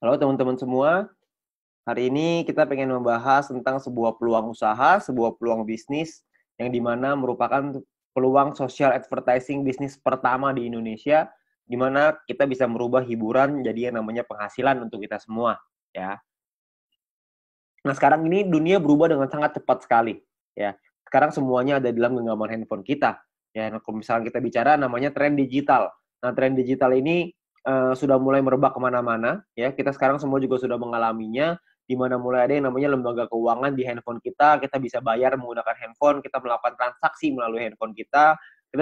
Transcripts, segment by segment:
Halo teman-teman semua, hari ini kita pengen membahas tentang sebuah peluang usaha, sebuah peluang bisnis yang dimana merupakan peluang social advertising bisnis pertama di Indonesia, di mana kita bisa merubah hiburan jadi yang namanya penghasilan untuk kita semua, ya. Nah, sekarang ini dunia berubah dengan sangat cepat sekali, ya. Sekarang semuanya ada dalam genggaman handphone kita, ya. Nah, kalau misalnya kita bicara namanya tren digital. Nah, tren digital ini sudah mulai merebak kemana-mana, ya. Kita sekarang semua juga sudah mengalaminya, di mana mulai ada yang namanya lembaga keuangan di handphone kita bisa bayar menggunakan handphone, kita melakukan transaksi melalui handphone kita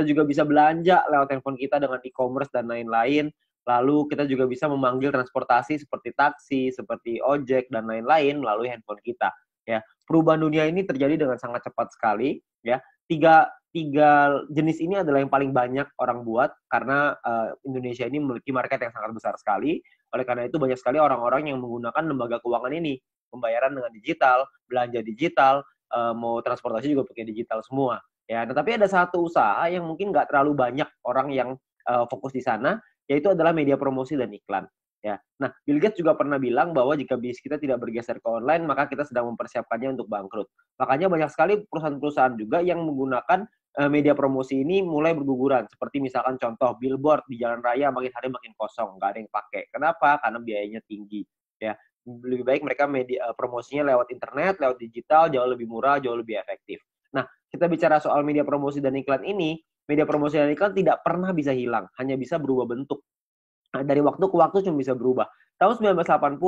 juga bisa belanja lewat handphone kita dengan e-commerce dan lain-lain. Lalu kita juga bisa memanggil transportasi seperti taksi, seperti ojek dan lain-lain melalui handphone kita. Ya, perubahan dunia ini terjadi dengan sangat cepat sekali. Ya, tiga jenis ini adalah yang paling banyak orang buat karena Indonesia ini memiliki market yang sangat besar sekali. Oleh karena itu banyak sekali orang-orang yang menggunakan lembaga keuangan ini, pembayaran dengan digital, belanja digital, mau transportasi juga pakai digital semua. Ya, tetapi ada satu usaha yang mungkin nggak terlalu banyak orang yang fokus di sana, yaitu adalah media promosi dan iklan. Ya. Nah, Bill Gates juga pernah bilang bahwa jika bisnis kita tidak bergeser ke online, maka kita sedang mempersiapkannya untuk bangkrut. Makanya banyak sekali perusahaan-perusahaan juga yang menggunakan media promosi ini mulai berguguran. Seperti misalkan contoh billboard di jalan raya makin hari makin kosong, nggak ada yang pakai. Kenapa? Karena biayanya tinggi. Ya, lebih baik mereka media promosinya lewat internet, lewat digital, jauh lebih murah, jauh lebih efektif. Nah, kita bicara soal media promosi dan iklan ini, media promosi dan iklan tidak pernah bisa hilang, hanya bisa berubah bentuk. Nah, dari waktu ke waktu cuma bisa berubah. Tahun 1980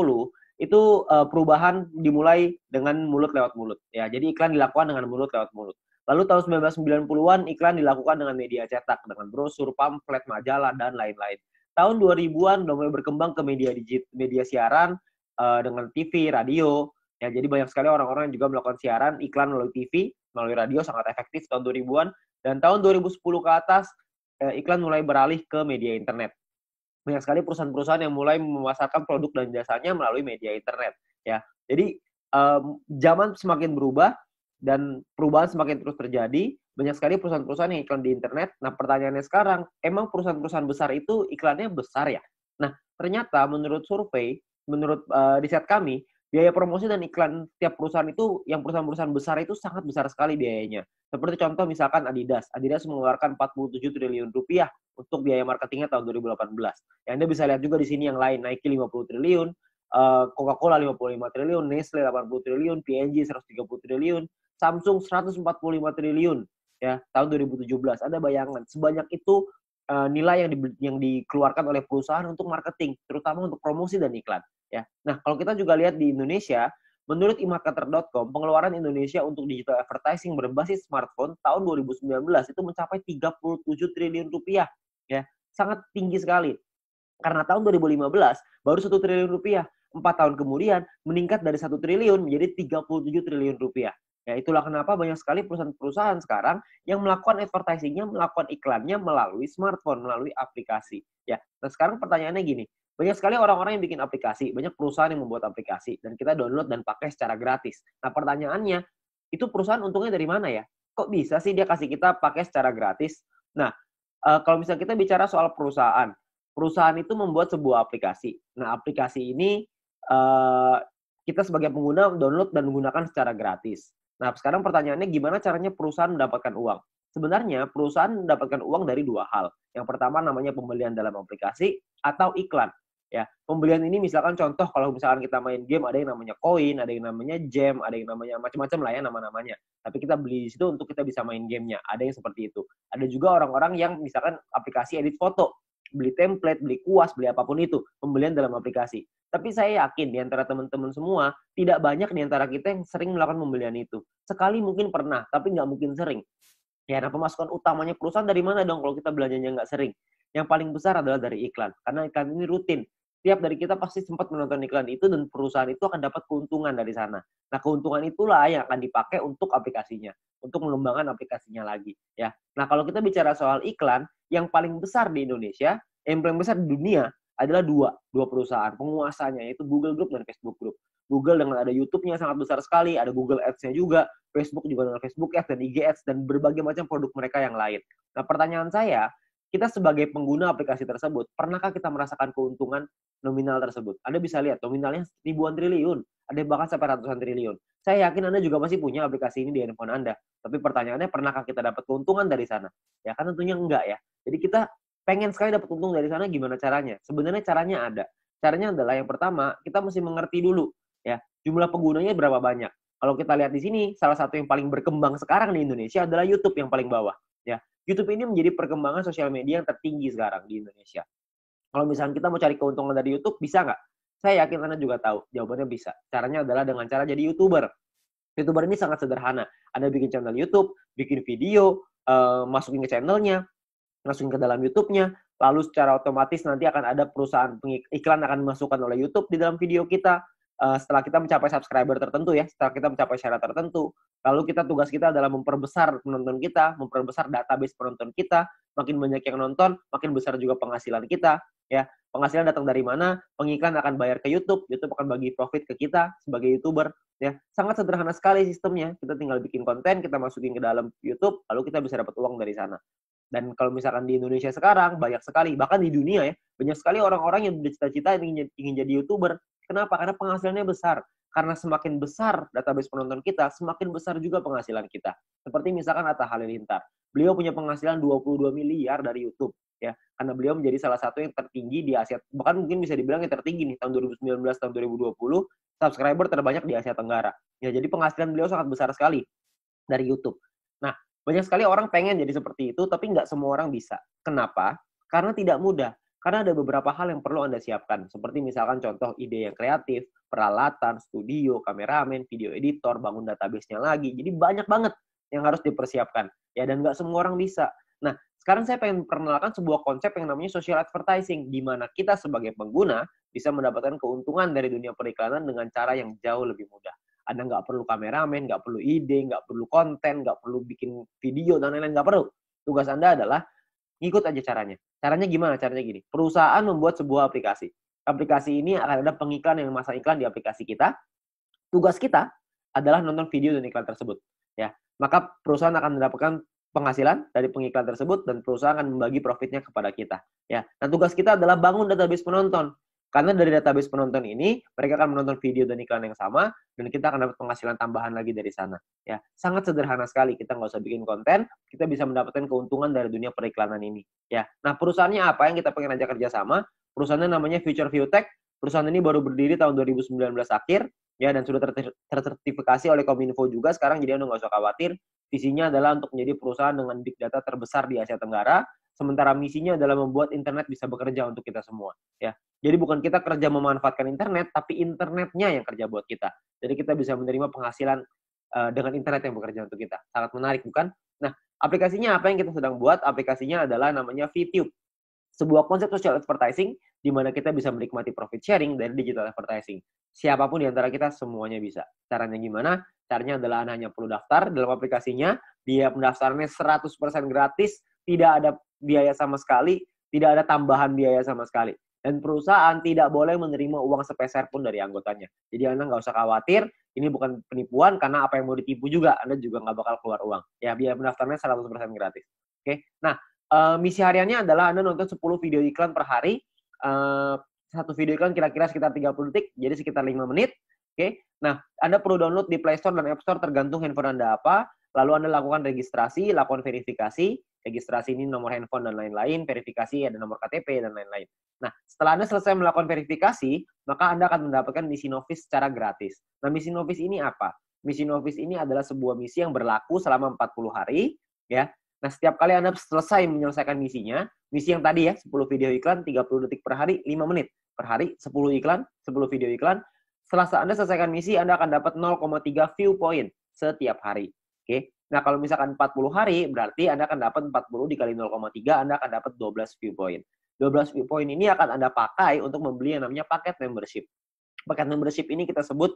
itu perubahan dimulai dengan mulut lewat mulut. Ya, jadi iklan dilakukan dengan mulut lewat mulut. Lalu tahun 1990-an iklan dilakukan dengan media cetak, dengan brosur, pamflet, majalah, dan lain-lain. Tahun 2000-an udah mulai berkembang ke media siaran dengan TV, radio. Ya, jadi banyak sekali orang-orang yang juga melakukan siaran iklan melalui TV, melalui radio sangat efektif tahun 2000-an. Dan tahun 2010 ke atas iklan mulai beralih ke media internet. Banyak sekali perusahaan-perusahaan yang mulai memasarkan produk dan jasanya melalui media internet, ya. Jadi, zaman semakin berubah dan perubahan semakin terus terjadi, banyak sekali perusahaan-perusahaan yang iklan di internet. Nah, pertanyaannya sekarang, emang perusahaan-perusahaan besar itu iklannya besar ya? Nah, ternyata menurut survei, menurut, riset kami, biaya promosi dan iklan tiap perusahaan itu, yang perusahaan-perusahaan besar itu sangat besar sekali biayanya. Seperti contoh misalkan Adidas. Adidas mengeluarkan 47 triliun rupiah untuk biaya marketingnya tahun 2018. Ya, Anda bisa lihat juga di sini yang lain, Nike 50 triliun, Coca-Cola 55 triliun, Nestle 80 triliun, P&G 130 triliun, Samsung 145 triliun ya tahun 2017. Ada bayangan sebanyak itu nilai yang dikeluarkan oleh perusahaan untuk marketing, terutama untuk promosi dan iklan ya. Nah, kalau kita juga lihat di Indonesia, menurut emarketer.com, pengeluaran Indonesia untuk digital advertising berbasis smartphone tahun 2019 itu mencapai 37 triliun rupiah ya. Sangat tinggi sekali. Karena tahun 2015 baru 1 triliun rupiah. 4 tahun kemudian meningkat dari 1 triliun menjadi 37 triliun rupiah. Ya, itulah kenapa banyak sekali perusahaan-perusahaan sekarang yang melakukan advertising-nya, melakukan iklannya melalui smartphone, melalui aplikasi. Ya, nah sekarang pertanyaannya gini, banyak sekali orang-orang yang bikin aplikasi, banyak perusahaan yang membuat aplikasi, dan kita download dan pakai secara gratis. Nah pertanyaannya, itu perusahaan untungnya dari mana ya? Kok bisa sih dia kasih kita pakai secara gratis? Nah, kalau misalnya kita bicara soal perusahaan, perusahaan itu membuat sebuah aplikasi. Nah, aplikasi ini kita sebagai pengguna download dan menggunakan secara gratis. Nah, sekarang pertanyaannya gimana caranya perusahaan mendapatkan uang? Sebenarnya perusahaan mendapatkan uang dari dua hal. Yang pertama namanya pembelian dalam aplikasi atau iklan. Ya, pembelian ini misalkan contoh kalau misalkan kita main game ada yang namanya koin, ada yang namanya gem, ada yang namanya macam-macam lah ya nama-namanya. Tapi kita beli di situ untuk kita bisa main gamenya. Ada yang seperti itu. Ada juga orang-orang yang misalkan aplikasi edit foto, beli template, beli kuas, beli apapun itu, pembelian dalam aplikasi. Tapi saya yakin di antara teman-teman semua, tidak banyak di antara kita yang sering melakukan pembelian itu. Sekali mungkin pernah, tapi nggak mungkin sering. Ya, nah pemasukan utamanya perusahaan dari mana dong kalau kita belanjanya nggak sering? Yang paling besar adalah dari iklan, karena iklan ini rutin. Tiap dari kita pasti sempat menonton iklan itu dan perusahaan itu akan dapat keuntungan dari sana. Nah, keuntungan itulah yang akan dipakai untuk aplikasinya, untuk mengembangkan aplikasinya lagi. Ya. Nah, kalau kita bicara soal iklan, yang paling besar di Indonesia, yang paling besar di dunia adalah dua perusahaan penguasanya, yaitu Google Group dan Facebook Group. Google dengan ada YouTube-nya sangat besar sekali, ada Google Ads-nya juga, Facebook juga dengan Facebook Ads dan IG Ads dan berbagai macam produk mereka yang lain. Nah, pertanyaan saya, kita sebagai pengguna aplikasi tersebut, pernahkah kita merasakan keuntungan nominal tersebut? Anda bisa lihat nominalnya ribuan triliun, ada bahkan sampai ratusan triliun. Saya yakin Anda juga masih punya aplikasi ini di handphone Anda. Tapi pertanyaannya, pernahkah kita dapat keuntungan dari sana? Ya kan tentunya enggak ya. Jadi kita pengen sekali dapat untung dari sana, gimana caranya? Sebenarnya caranya ada. Caranya adalah yang pertama, kita mesti mengerti dulu ya, jumlah penggunanya berapa banyak. Kalau kita lihat di sini, salah satu yang paling berkembang sekarang di Indonesia adalah YouTube yang paling bawah. Ya, YouTube ini menjadi perkembangan sosial media yang tertinggi sekarang di Indonesia. Kalau misalnya kita mau cari keuntungan dari YouTube, bisa nggak? Saya yakin Anda juga tahu, jawabannya bisa. Caranya adalah dengan cara jadi YouTuber. YouTuber ini sangat sederhana. Anda bikin channel YouTube, bikin video, masukin ke channelnya, masukin ke dalam YouTube-nya, lalu secara otomatis nanti akan ada perusahaan iklan akan dimasukkan oleh YouTube di dalam video kita. Setelah kita mencapai subscriber tertentu ya, setelah kita mencapai syarat tertentu, lalu tugas kita adalah memperbesar penonton kita, memperbesar database penonton kita, makin banyak yang nonton, makin besar juga penghasilan kita, ya. Penghasilan datang dari mana? Pengiklan akan bayar ke YouTube, YouTube akan bagi profit ke kita sebagai YouTuber, ya. Sangat sederhana sekali sistemnya, kita tinggal bikin konten, kita masukin ke dalam YouTube, lalu kita bisa dapat uang dari sana. Dan kalau misalkan di Indonesia sekarang, banyak sekali, bahkan di dunia ya, banyak sekali orang-orang yang bercita-cita ingin jadi YouTuber. Kenapa? Karena penghasilannya besar. Karena semakin besar database penonton kita, semakin besar juga penghasilan kita. Seperti misalkan Atta Halilintar. Beliau punya penghasilan 22 miliar dari YouTube. Ya, karena beliau menjadi salah satu yang tertinggi di Asia, bahkan mungkin bisa dibilang yang tertinggi nih, tahun 2019, tahun 2020, subscriber terbanyak di Asia Tenggara. Ya, jadi penghasilan beliau sangat besar sekali dari YouTube. Nah, banyak sekali orang pengen jadi seperti itu, tapi nggak semua orang bisa. Kenapa? Karena tidak mudah. Karena ada beberapa hal yang perlu Anda siapkan. Seperti misalkan contoh ide yang kreatif, peralatan, studio, kameramen, video editor, bangun database-nya lagi. Jadi banyak banget yang harus dipersiapkan. Ya, dan nggak semua orang bisa. Nah, sekarang saya pengen perkenalkan sebuah konsep yang namanya social advertising, di mana kita sebagai pengguna bisa mendapatkan keuntungan dari dunia periklanan dengan cara yang jauh lebih mudah. Anda nggak perlu kameramen, nggak perlu ide, nggak perlu konten, nggak perlu bikin video, dan lain-lain, nggak perlu. Tugas Anda adalah ngikut aja caranya. Caranya gimana? Caranya gini. Perusahaan membuat sebuah aplikasi. Aplikasi ini akan ada pengiklan yang memasang iklan di aplikasi kita. Tugas kita adalah nonton video dan iklan tersebut. Ya, maka perusahaan akan mendapatkan penghasilan dari pengiklan tersebut dan perusahaan akan membagi profitnya kepada kita. Ya, nah tugas kita adalah bangun database penonton. Karena dari database penonton ini, mereka akan menonton video dan iklan yang sama, dan kita akan dapat penghasilan tambahan lagi dari sana. Ya, sangat sederhana sekali. Kita nggak usah bikin konten, kita bisa mendapatkan keuntungan dari dunia periklanan ini. Ya, nah perusahaannya apa yang kita pengen ajak kerjasama? Perusahaannya namanya Future View Tech. Perusahaan ini baru berdiri tahun 2019 akhir, ya, dan sudah tersertifikasi oleh Kominfo juga sekarang, jadi Anda nggak usah khawatir. Visinya adalah untuk menjadi perusahaan dengan big data terbesar di Asia Tenggara, sementara misinya adalah membuat internet bisa bekerja untuk kita semua. Ya, jadi bukan kita kerja memanfaatkan internet, tapi internetnya yang kerja buat kita. Jadi kita bisa menerima penghasilan dengan internet yang bekerja untuk kita. Sangat menarik, bukan? Nah, aplikasinya apa yang kita sedang buat? Aplikasinya adalah namanya VTube. Sebuah konsep social advertising di mana kita bisa menikmati profit sharing dari digital advertising. Siapapun di antara kita semuanya bisa. Caranya gimana? Caranya adalah Anda hanya perlu daftar dalam aplikasinya, biaya pendaftarannya 100% gratis, tidak ada biaya sama sekali, tidak ada tambahan biaya sama sekali. Dan perusahaan tidak boleh menerima uang sepeser pun dari anggotanya. Jadi Anda nggak usah khawatir, ini bukan penipuan, karena apa yang mau ditipu juga, Anda juga nggak bakal keluar uang. Ya, biaya pendaftarannya 100% gratis. Oke, nah, misi hariannya adalah Anda nonton 10 video iklan per hari. Satu video iklan kira-kira sekitar 30 detik, jadi sekitar 5 menit. Oke, nah Anda perlu download di Play Store dan App Store tergantung handphone Anda apa. Lalu Anda lakukan registrasi, lakukan verifikasi. Registrasi ini nomor handphone dan lain-lain, verifikasi ada nomor KTP dan lain-lain. Nah, setelah Anda selesai melakukan verifikasi, maka Anda akan mendapatkan misi novis secara gratis. Nah, misi novis ini apa? Misi novis ini adalah sebuah misi yang berlaku selama 40 hari, ya. Nah, setiap kali Anda selesai menyelesaikan misinya, misi yang tadi ya, 10 video iklan, 30 detik per hari, 5 menit per hari, 10 iklan, 10 video iklan. Setelah Anda selesaikan misi, Anda akan dapat 0,3 view point setiap hari. Oke. Nah, kalau misalkan 40 hari, berarti Anda akan dapat 40 dikali 0,3, Anda akan dapat 12 view point. 12 view point ini akan Anda pakai untuk membeli yang namanya paket membership. Paket membership ini kita sebut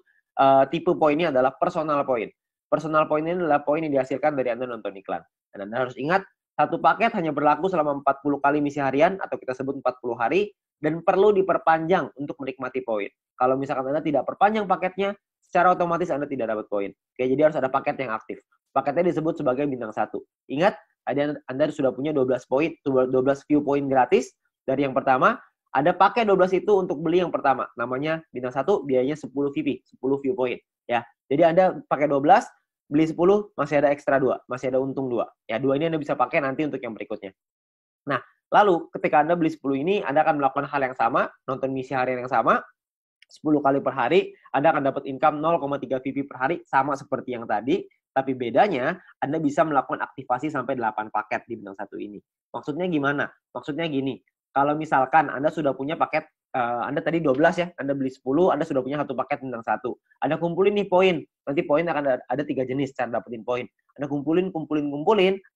tipe poinnya adalah personal point. Personal point ini adalah poin yang dihasilkan dari Anda nonton iklan. Dan Anda harus ingat, satu paket hanya berlaku selama 40 kali misi harian, atau kita sebut 40 hari, dan perlu diperpanjang untuk menikmati poin. Kalau misalkan Anda tidak perpanjang paketnya, secara otomatis Anda tidak dapat poin. Oke, jadi harus ada paket yang aktif. Paketnya disebut sebagai bintang 1. Ingat, Anda sudah punya 12 poin, 12 view point gratis dari yang pertama. Anda pakai 12 itu untuk beli yang pertama. Namanya bintang 1, biayanya 10 VP, 10 view point. Ya. Jadi Anda pakai 12, beli 10, masih ada ekstra 2. Masih ada untung 2. Ya, 2 ini Anda bisa pakai nanti untuk yang berikutnya. Nah, lalu ketika Anda beli 10 ini, Anda akan melakukan hal yang sama, nonton misi harian yang sama, 10 kali per hari, Anda akan dapat income 0,3 VP per hari, sama seperti yang tadi, tapi bedanya Anda bisa melakukan aktivasi sampai 8 paket di bintang 1 ini. Maksudnya gimana? Maksudnya gini, kalau misalkan Anda sudah punya paket, Anda tadi 12 ya, Anda beli 10, Anda sudah punya 1 paket bintang 1. Anda kumpulin nih poin, nanti poin akan ada 3 jenis cara dapetin poin. Anda kumpulin,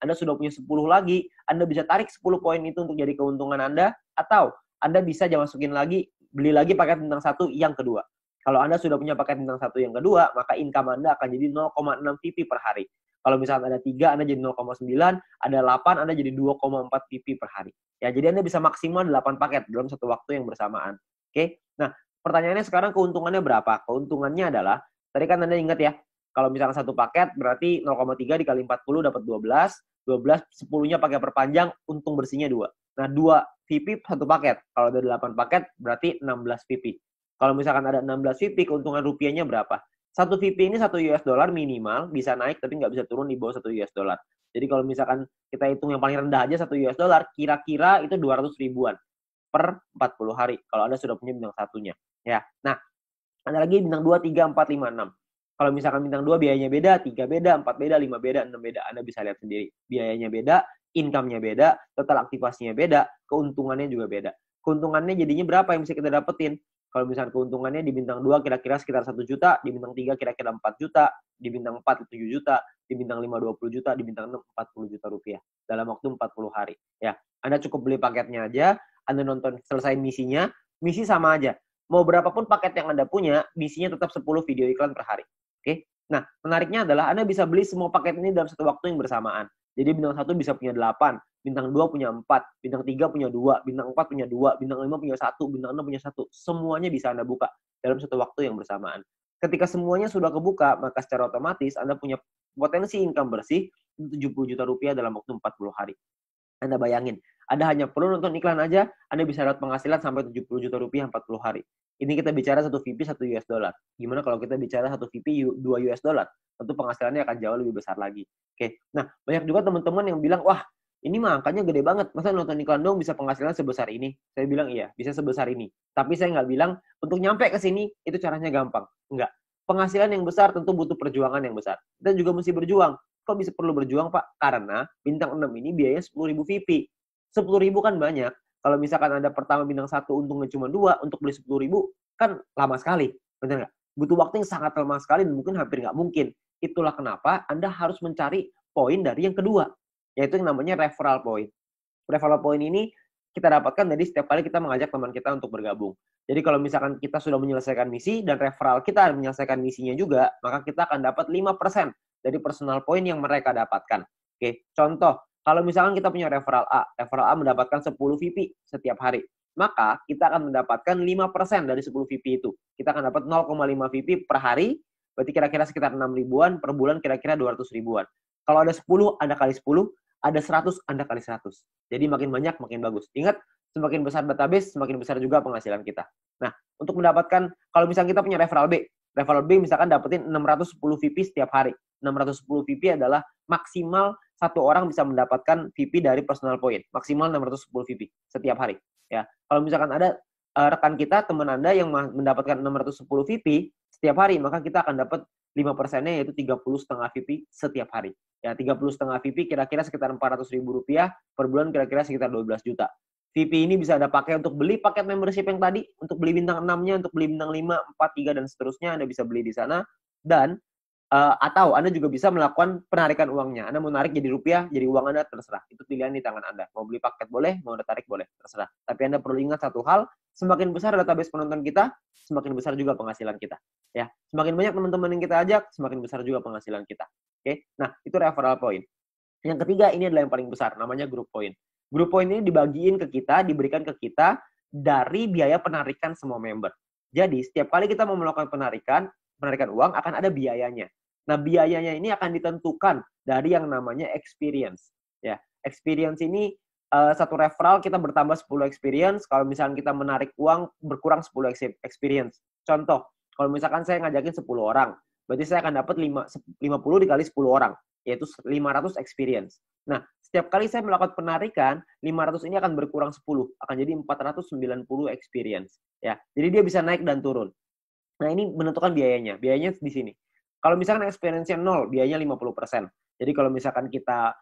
Anda sudah punya 10 lagi, Anda bisa tarik 10 poin itu untuk jadi keuntungan Anda, atau Anda bisa masukin lagi, beli lagi paket bintang 1 yang kedua. Kalau Anda sudah punya paket bintang 1 yang kedua, maka income Anda akan jadi 0,6 VP per hari. Kalau misalnya ada 3, Anda jadi 0,9, ada 8, Anda jadi 2,4 VP per hari. Ya, jadi Anda bisa maksimal 8 paket dalam satu waktu yang bersamaan. Oke? Nah, pertanyaannya sekarang keuntungannya berapa? Keuntungannya adalah, tadi kan Anda ingat ya, kalau misalnya satu paket berarti 0,3 dikali 40 dapat 12, 10-nya pakai perpanjang, untung bersihnya 2. Nah, 2 VP satu paket. Kalau ada 8 paket berarti 16 VP. Kalau misalkan ada 16 VP, keuntungan rupiahnya berapa? Satu VP ini 1 US dollar minimal, bisa naik tapi nggak bisa turun di bawah 1 US dollar. Jadi kalau misalkan kita hitung yang paling rendah aja 1 US dollar, kira-kira itu 200 ribuan per 40 hari. Kalau Anda sudah punya bintang satunya. Ya. Nah, ada lagi bintang 2, 3, 4, 5, 6. Kalau misalkan bintang 2 biayanya beda, 3 beda, 4 beda, 5 beda, 6 beda. Anda bisa lihat sendiri. Biayanya beda, income-nya beda, total aktivasinya beda, keuntungannya juga beda. Keuntungannya jadinya berapa yang bisa kita dapetin? Kalau misalnya keuntungannya di bintang 2 kira-kira sekitar 1 juta, di bintang 3 kira-kira 4 juta, di bintang 4 7 juta, di bintang 5 20 juta, di bintang 6 40 juta rupiah dalam waktu 40 hari. Ya, Anda cukup beli paketnya aja, Anda nonton selesai misinya, misi sama aja. Mau berapapun paket yang Anda punya, misinya tetap 10 video iklan per hari. Oke? Nah, menariknya adalah Anda bisa beli semua paket ini dalam satu waktu yang bersamaan. Jadi bintang 1 bisa punya 8, bintang 2 punya 4, bintang 3 punya 2, bintang 4 punya 2, bintang 5 punya 1, bintang 6 punya 1. Semuanya bisa Anda buka dalam satu waktu yang bersamaan. Ketika semuanya sudah kebuka, maka secara otomatis Anda punya potensi income bersih 70 juta rupiah dalam waktu 40 hari. Anda bayangin, Anda hanya perlu nonton iklan aja, Anda bisa dapat penghasilan sampai 70 juta rupiah 40 hari. Ini kita bicara 1 VP 1 US dollar. Gimana kalau kita bicara 1 VP 2 US dollar? Tentu penghasilannya akan jauh lebih besar lagi. Oke. Nah, banyak juga teman-teman yang bilang, wah, ini mah angkanya gede banget. Masa nonton iklan dong bisa penghasilan sebesar ini? Saya bilang, iya, bisa sebesar ini. Tapi saya nggak bilang, untuk nyampe ke sini, itu caranya gampang. Enggak. Penghasilan yang besar tentu butuh perjuangan yang besar. Kita juga mesti berjuang. Kok bisa perlu berjuang, Pak? Karena bintang 6 ini biayanya 10.000 VP. 10.000 kan banyak. Kalau misalkan Anda pertama bintang 1 untungnya cuma 2, untuk beli 10.000 kan lama sekali. Benar nggak? Butuh waktu yang sangat lama sekali dan mungkin hampir nggak mungkin. Itulah kenapa Anda harus mencari poin dari yang kedua, yaitu yang namanya referral point. Referral point ini kita dapatkan dari setiap kali kita mengajak teman kita untuk bergabung. Jadi kalau misalkan kita sudah menyelesaikan misi dan referral kita menyelesaikan misinya juga, maka kita akan dapat 5% dari personal point yang mereka dapatkan. Oke, contoh, kalau misalkan kita punya referral A mendapatkan 10 VP setiap hari, maka kita akan mendapatkan 5% dari 10 VP itu. Kita akan dapat 0,5 VP per hari, berarti kira-kira sekitar 6 ribuan, per bulan kira-kira 200 ribuan. Kalau ada 10, Anda kali 10, ada 100, Anda kali 100. Jadi makin banyak, makin bagus. Ingat, semakin besar database, semakin besar juga penghasilan kita. Nah, untuk mendapatkan, kalau misalnya kita punya referral B misalkan dapetin 610 VP setiap hari. 610 VP adalah maksimal satu orang bisa mendapatkan VP dari personal point. Maksimal 610 VP setiap hari. Ya, kalau misalkan ada rekan kita, teman Anda yang mendapatkan 610 VP setiap hari, maka kita akan dapat 5%-nya yaitu 30,5 VP setiap hari. Ya, 30,5 VP kira-kira sekitar 400 ribu rupiah, per bulan kira-kira sekitar 12 juta. VP ini bisa Anda pakai untuk beli paket membership yang tadi, untuk beli bintang 6-nya, untuk beli bintang 5, 4, 3, dan seterusnya, Anda bisa beli di sana. Dan atau Anda juga bisa melakukan penarikan uangnya. Anda mau narik jadi rupiah, jadi uang Anda, terserah. Itu pilihan di tangan Anda. Mau beli paket boleh, mau Anda tarik boleh, terserah. Tapi Anda perlu ingat satu hal, semakin besar database penonton kita, semakin besar juga penghasilan kita. Ya, semakin banyak teman-teman yang kita ajak, semakin besar juga penghasilan kita. Oke, nah itu referral point. Yang ketiga, ini adalah yang paling besar, namanya group point. Group point ini dibagiin ke kita, diberikan ke kita dari biaya penarikan semua member. Jadi, setiap kali kita mau melakukan penarikan uang akan ada biayanya. Nah, biayanya ini akan ditentukan dari yang namanya experience. Ya, experience ini satu referral kita bertambah 10 experience. Kalau misalkan kita menarik uang berkurang 10 experience. Contoh, kalau misalkan saya ngajakin 10 orang, berarti saya akan dapat 50 dikali 10 orang, yaitu 500 experience. Nah, setiap kali saya melakukan penarikan, 500 ini akan berkurang 10, akan jadi 490 experience. Ya, jadi dia bisa naik dan turun. Nah, ini menentukan biayanya. Biayanya di sini. Kalau misalkan experience-nya 0, biayanya 50%. Jadi kalau misalkan kita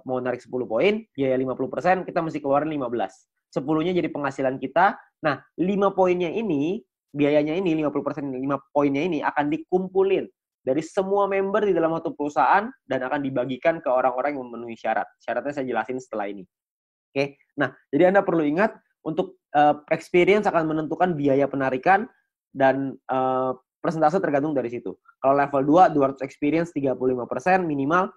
mau narik 10 poin, biaya 50%, kita mesti keluarin 15. 10-nya jadi penghasilan kita. Nah, 5 poinnya ini, biayanya ini, 50%, 5 poinnya ini akan dikumpulin dari semua member di dalam satu perusahaan dan akan dibagikan ke orang-orang yang memenuhi syarat. Syaratnya saya jelasin setelah ini. Oke. Nah, jadi Anda perlu ingat untuk experience akan menentukan biaya penarikan dan persentase tergantung dari situ. Kalau level 2, 200 experience 35% minimal.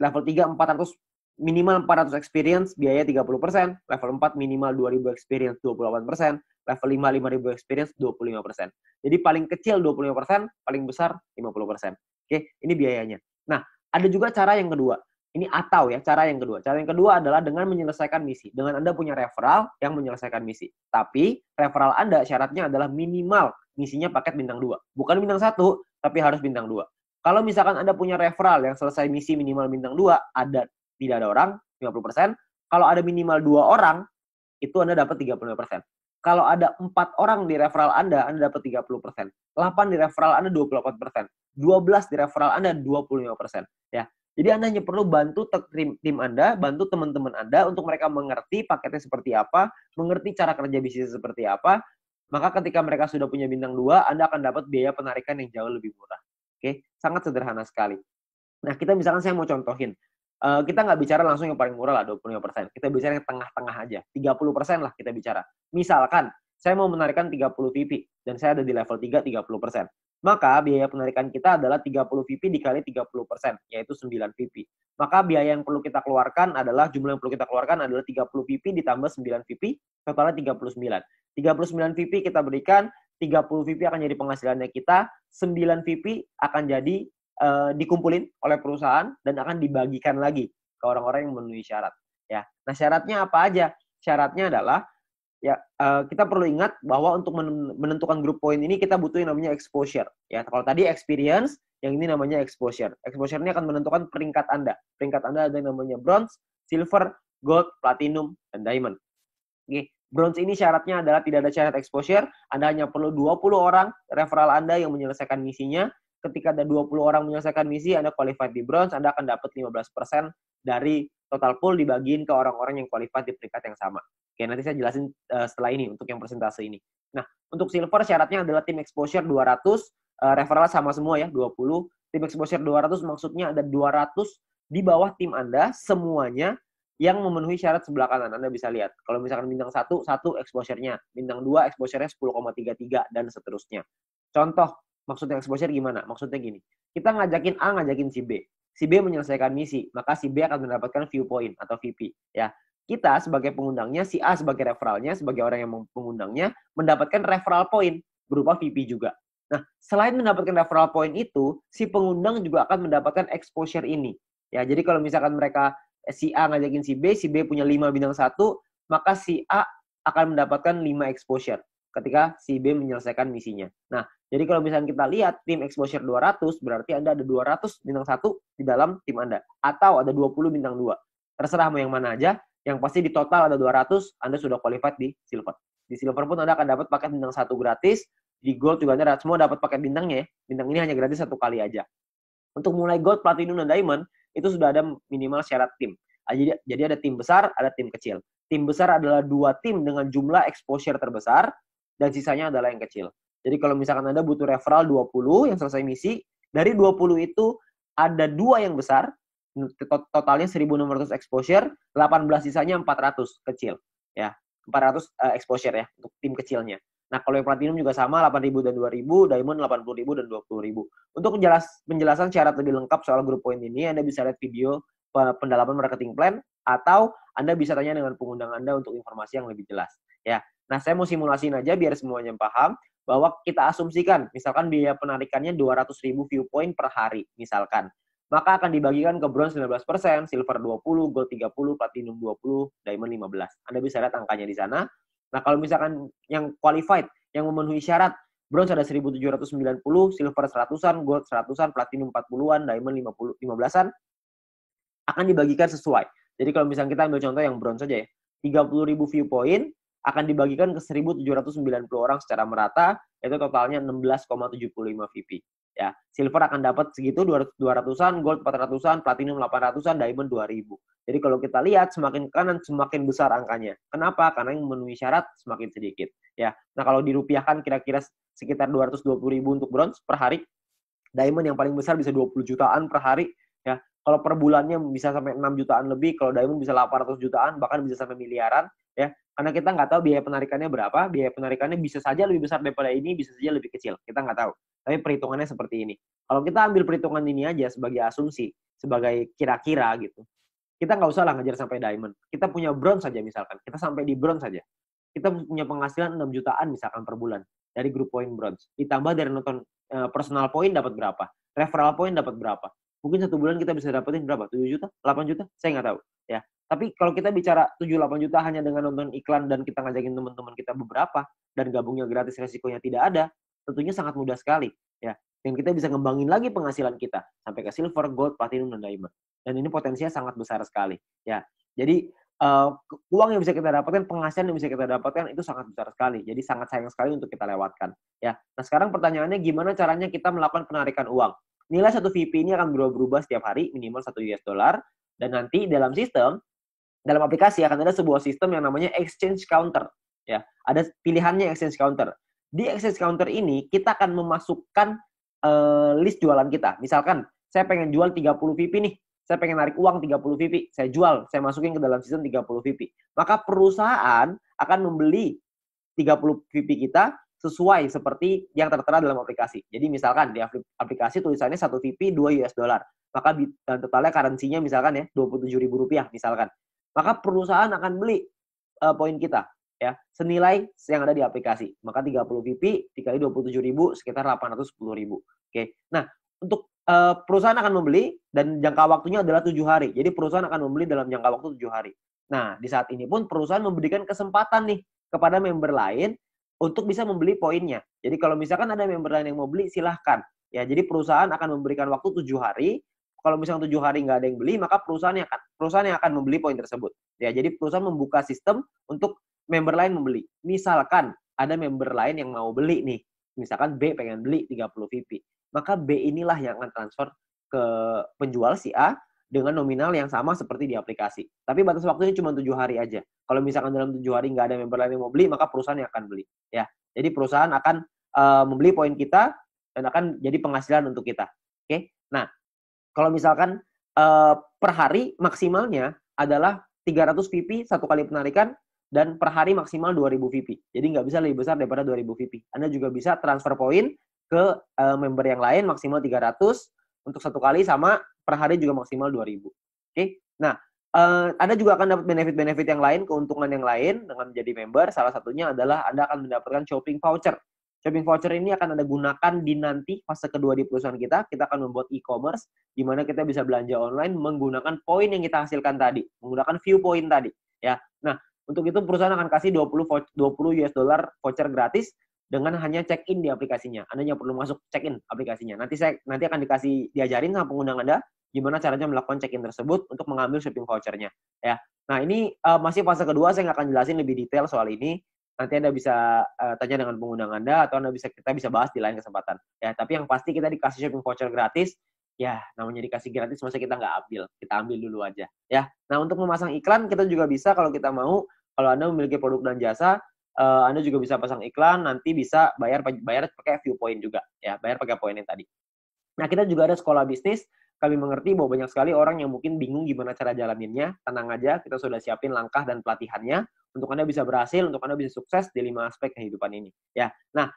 Level 3, 400 minimal 400 experience, biaya 30%. Level 4 minimal 2000 experience 28%. Level 5, 5000 experience 25%. Jadi paling kecil 25%, paling besar 50%. Oke, ini biayanya. Nah, ada juga cara yang kedua. Ini atau ya, cara yang kedua. Cara yang kedua adalah dengan menyelesaikan misi. Dengan Anda punya referral yang menyelesaikan misi. Tapi referral Anda syaratnya adalah minimal misinya paket bintang 2. Bukan bintang 1, tapi harus bintang 2. Kalau misalkan Anda punya referral yang selesai misi minimal bintang 2, tidak ada orang, 50%. Kalau ada minimal 2 orang, itu Anda dapat 35%. Kalau ada 4 orang di referral Anda dapat 30%. 8 di referral Anda 28%. 12 di referral Anda 25%. Ya. Jadi Anda hanya perlu bantu tim Anda, bantu teman-teman Anda untuk mereka mengerti paketnya seperti apa, mengerti cara kerja bisnis seperti apa. Maka ketika mereka sudah punya bintang 2, Anda akan dapat biaya penarikan yang jauh lebih murah. Oke, sangat sederhana sekali. Nah, kita misalkan saya mau contohin. Kita nggak bicara langsung yang paling murah lah, 25%. Kita bicara yang tengah-tengah aja. 30% lah kita bicara. Misalkan, saya mau menarikan 30 VP, dan saya ada di level 3, 30%. Maka biaya penarikan kita adalah 30 VP dikali 30%, yaitu 9 VP. Maka biaya yang perlu kita keluarkan adalah, jumlah yang perlu kita keluarkan adalah 30 VP ditambah 9 VP, totalnya 39. 39 VP kita berikan, 30 VP akan jadi penghasilannya kita, 9 VP akan jadi dikumpulin oleh perusahaan dan akan dibagikan lagi ke orang-orang yang memenuhi syarat. Ya, nah syaratnya apa aja? Syaratnya adalah ya kita perlu ingat bahwa untuk menentukan grup poin ini kita butuh yang namanya exposure. Ya, kalau tadi experience, yang ini namanya exposure. Exposure ini akan menentukan peringkat Anda. Peringkat Anda ada yang namanya bronze, silver, gold, platinum, dan diamond. Oke. Bronze ini syaratnya adalah tidak ada syarat exposure. Anda hanya perlu 20 orang referral Anda yang menyelesaikan misinya. Ketika ada 20 orang menyelesaikan misi, Anda qualified di bronze, Anda akan dapat 15% dari total pool dibagiin ke orang-orang yang qualified di peringkat yang sama. Oke, nanti saya jelasin setelah ini untuk yang persentase ini. Nah, untuk silver syaratnya adalah tim exposure 200, referral sama semua ya, 20. Tim exposure 200 maksudnya ada 200 di bawah tim Anda semuanya yang memenuhi syarat sebelah kanan. Anda bisa lihat. Kalau misalkan bintang 1 exposure-nya. Bintang 2 exposure-nya 10,33 dan seterusnya. Contoh, maksudnya exposure gimana? Maksudnya gini. Kita ngajakin A, ngajakin si B. Si B menyelesaikan misi, maka si B akan mendapatkan viewpoint atau VP. Ya. Kita sebagai pengundangnya, si A sebagai referralnya, sebagai orang yang mengundangnya, mendapatkan referral point berupa VP juga. Nah, selain mendapatkan referral point itu, si pengundang juga akan mendapatkan exposure ini. Ya, jadi kalau misalkan mereka si A ngajakin si B punya 5 bintang 1, maka si A akan mendapatkan 5 exposure ketika si B menyelesaikan misinya. Nah, jadi kalau misalnya kita lihat tim exposure 200, berarti Anda ada 200 bintang 1 di dalam tim Anda. Atau ada 20 bintang 2. Terserah mau yang mana aja, yang pasti di total ada 200, Anda sudah qualified di silver. Di silver pun Anda akan dapat paket bintang 1 gratis, di gold juga Anda semua dapat paket bintangnya ya. Bintang ini hanya gratis 1 kali aja. Untuk mulai gold, platinum, dan diamond, itu sudah ada minimal syarat tim. Jadi ada tim besar, ada tim kecil. Tim besar adalah 2 tim dengan jumlah exposure terbesar, dan sisanya adalah yang kecil. Jadi kalau misalkan Anda butuh referral 20 yang selesai misi, dari 20 itu ada 2 yang besar, totalnya 1.600 exposure, 18 sisanya 400 kecil. Ya, 400 exposure ya, untuk tim kecilnya. Nah, kalau yang platinum juga sama, 8.000 dan 2.000, diamond 80.000 dan 20.000. Untuk penjelasan syarat lebih lengkap soal grup poin ini, Anda bisa lihat video pendalaman marketing plan, atau Anda bisa tanya dengan pengundang Anda untuk informasi yang lebih jelas. Ya, nah saya mau simulasiin aja biar semuanya paham, bahwa kita asumsikan, misalkan biaya penarikannya 200.000 viewpoint per hari, misalkan. maka akan dibagikan ke bronze 19%, silver 20, gold 30, platinum 20, diamond 15. Anda bisa lihat angkanya di sana. Nah, kalau misalkan yang qualified, yang memenuhi syarat, bronze ada 1790, silver 100-an, gold 100-an, platinum 40-an, diamond 15-an, akan dibagikan sesuai. Jadi kalau misalnya kita ambil contoh yang bronze saja ya, 30.000 viewpoint akan dibagikan ke 1.790 orang secara merata, itu totalnya 16,75 VP. Ya, silver akan dapat segitu 200-an, gold 400-an, platinum 800-an, diamond 2.000. Jadi kalau kita lihat semakin kanan semakin besar angkanya. Kenapa? Karena yang memenuhi syarat semakin sedikit. Ya, nah kalau dirupiahkan kira-kira sekitar 220.000 untuk bronze per hari. Diamond yang paling besar bisa 20 jutaan per hari. Ya, kalau per bulannya bisa sampai 6 jutaan lebih, kalau diamond bisa 800 jutaan, bahkan bisa sampai miliaran. Ya, karena kita nggak tahu biaya penarikannya berapa, biaya penarikannya bisa saja lebih besar daripada ini, bisa saja lebih kecil, kita nggak tahu. Tapi perhitungannya seperti ini. Kalau kita ambil perhitungan ini aja sebagai asumsi, sebagai kira-kira gitu, kita nggak usah lah ngejar sampai diamond. Kita punya bronze saja misalkan, kita sampai di bronze saja. Kita punya penghasilan 6 jutaan misalkan per bulan dari grup poin bronze. Ditambah dari nonton personal point dapat berapa, referral point dapat berapa. Mungkin satu bulan kita bisa dapetin berapa? 7 juta? 8 juta? Saya nggak tahu. Ya. Tapi kalau kita bicara 7-8 juta hanya dengan nonton iklan dan kita ngajakin teman-teman kita beberapa dan gabungnya gratis, resikonya tidak ada, tentunya sangat mudah sekali. Ya. Dan kita bisa ngembangin lagi penghasilan kita sampai ke silver, gold, platinum, dan diamond. Dan ini potensinya sangat besar sekali. Ya. Jadi uang yang bisa kita dapatkan, penghasilan yang bisa kita dapatkan itu sangat besar sekali. Jadi sangat sayang sekali untuk kita lewatkan. Ya. Nah sekarang pertanyaannya gimana caranya kita melakukan penarikan uang? Nilai satu VP ini akan berubah-ubah setiap hari, minimal 1 US dollar. Dan nanti dalam sistem, dalam aplikasi akan ada sebuah sistem yang namanya exchange counter. Ya, ada pilihannya exchange counter. Di exchange counter ini kita akan memasukkan list jualan kita. Misalkan saya pengen jual 30 VP nih. Saya pengen narik uang 30 VP. Saya jual, saya masukin ke dalam sistem 30 VP. Maka perusahaan akan membeli 30 VP kita sesuai seperti yang tertera dalam aplikasi. Jadi misalkan di aplikasi tulisannya 1 VP 2 US dollar. Maka totalnya currency-nya misalkan ya Rp27.000 misalkan. Maka perusahaan akan beli poin kita ya senilai yang ada di aplikasi. Maka 30 VP dikali 27.000 sekitar 810.000. Oke. Nah, untuk perusahaan akan membeli dan jangka waktunya adalah 7 hari. Jadi perusahaan akan membeli dalam jangka waktu 7 hari. Nah, di saat ini pun perusahaan memberikan kesempatan nih kepada member lain untuk bisa membeli poinnya. Jadi kalau misalkan ada member lain yang mau beli, silahkan. Ya, jadi perusahaan akan memberikan waktu 7 hari. Kalau misalnya 7 hari nggak ada yang beli, maka perusahaan yang akan membeli poin tersebut. Ya, jadi perusahaan membuka sistem untuk member lain membeli. Misalkan ada member lain yang mau beli nih. Misalkan B pengen beli 30 VP. Maka B inilah yang akan transfer ke penjual si A dengan nominal yang sama seperti di aplikasi. Tapi batas waktunya cuma 7 hari aja. Kalau misalkan dalam 7 hari nggak ada member lain yang mau beli, maka perusahaan yang akan beli. Ya, jadi perusahaan akan membeli poin kita dan akan jadi penghasilan untuk kita. Oke, nah kalau misalkan per hari maksimalnya adalah 300 VP satu kali penarikan dan per hari maksimal 2.000 VP. Jadi nggak bisa lebih besar daripada 2.000 VP. Anda juga bisa transfer poin ke member yang lain maksimal 300 untuk satu kali sama per hari juga maksimal 2.000. Oke. Nah, Anda juga akan dapat benefit-benefit yang lain, keuntungan yang lain dengan menjadi member. Salah satunya adalah Anda akan mendapatkan shopping voucher. Shopping voucher ini akan Anda gunakan di nanti fase kedua di perusahaan kita. Kita akan membuat e-commerce di mana kita bisa belanja online menggunakan poin yang kita hasilkan tadi, menggunakan view point tadi, ya. Nah, untuk itu perusahaan akan kasih 20 US dollar voucher gratis dengan hanya check-in di aplikasinya. Anda hanya perlu masuk check-in aplikasinya. Nanti akan diajarin sama pengguna Anda gimana caranya melakukan check-in tersebut untuk mengambil shopping vouchernya, ya. Nah, ini masih fase kedua, saya nggak akan jelasin lebih detail soal ini. Nanti Anda bisa tanya dengan pengguna Anda atau kita bisa bahas di lain kesempatan. Ya, tapi yang pasti kita dikasih shopping voucher gratis. Ya, namanya dikasih gratis masa kita nggak ambil. Kita ambil dulu aja. Ya. Nah, untuk memasang iklan kita juga bisa kalau kita mau. Kalau Anda memiliki produk dan jasa, Anda juga bisa pasang iklan, nanti bisa bayar pakai view point juga. Ya, bayar pakai poin yang tadi. Nah, kita juga ada sekolah bisnis. Kami mengerti bahwa banyak sekali orang yang mungkin bingung gimana cara jalaninnya. Tenang aja, kita sudah siapin langkah dan pelatihannya untuk Anda bisa berhasil, untuk Anda bisa sukses di 5 aspek kehidupan ini. Ya, nah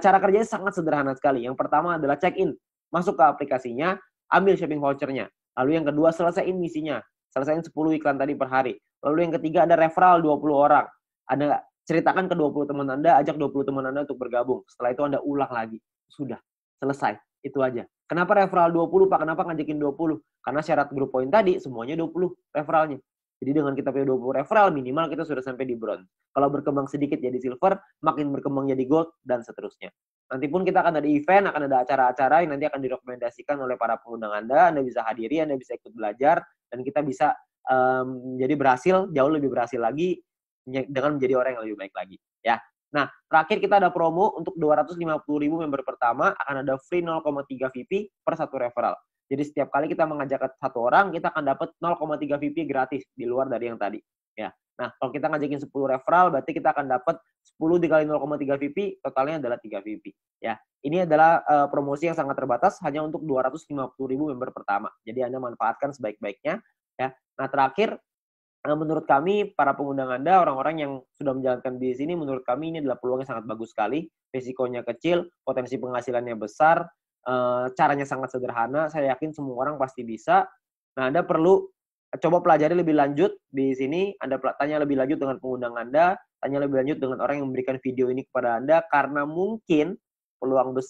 cara kerjanya sangat sederhana sekali. Yang pertama adalah check-in, masuk ke aplikasinya, ambil shopping vouchernya. Lalu yang kedua selesaiin misinya, selesaiin 10 iklan tadi per hari. Lalu yang ketiga ada referral 20 orang. Anda ceritakan ke 20 teman Anda, ajak 20 teman Anda untuk bergabung. Setelah itu Anda ulang lagi, sudah selesai, itu aja. Kenapa referral 20, Pak? Kenapa ngajakin 20? Karena syarat grup poin tadi semuanya 20 referralnya. Jadi dengan kita punya 20 referral, minimal kita sudah sampai di bronze. Kalau berkembang sedikit jadi silver, makin berkembang jadi gold, dan seterusnya. Nanti pun kita akan ada event, akan ada acara-acara yang nanti akan direkomendasikan oleh para pengundang Anda bisa hadiri, Anda bisa ikut belajar, dan kita bisa jadi berhasil, jauh lebih berhasil lagi dengan menjadi orang yang lebih baik lagi. Ya. Nah, terakhir kita ada promo untuk 250.000 member pertama, akan ada free 0,3 VP per satu referral. Jadi setiap kali kita mengajak satu orang, kita akan dapat 0,3 VP gratis di luar dari yang tadi. Ya. Nah, kalau kita ngajakin 10 referral, berarti kita akan dapat 10 dikali 0,3 VP, totalnya adalah 3 VP. Ya. Ini adalah promosi yang sangat terbatas, hanya untuk 250.000 member pertama. Jadi Anda manfaatkan sebaik-baiknya. Ya. Nah, terakhir, menurut kami, para pengundang Anda, orang-orang yang sudah menjalankan bisnis ini, menurut kami ini adalah peluang yang sangat bagus sekali. Risikonya kecil, potensi penghasilannya besar, caranya sangat sederhana. Saya yakin semua orang pasti bisa. Nah, Anda perlu coba pelajari lebih lanjut di sini. Anda tanya lebih lanjut dengan pengundang Anda, tanya lebih lanjut dengan orang yang memberikan video ini kepada Anda, karena mungkin peluang besar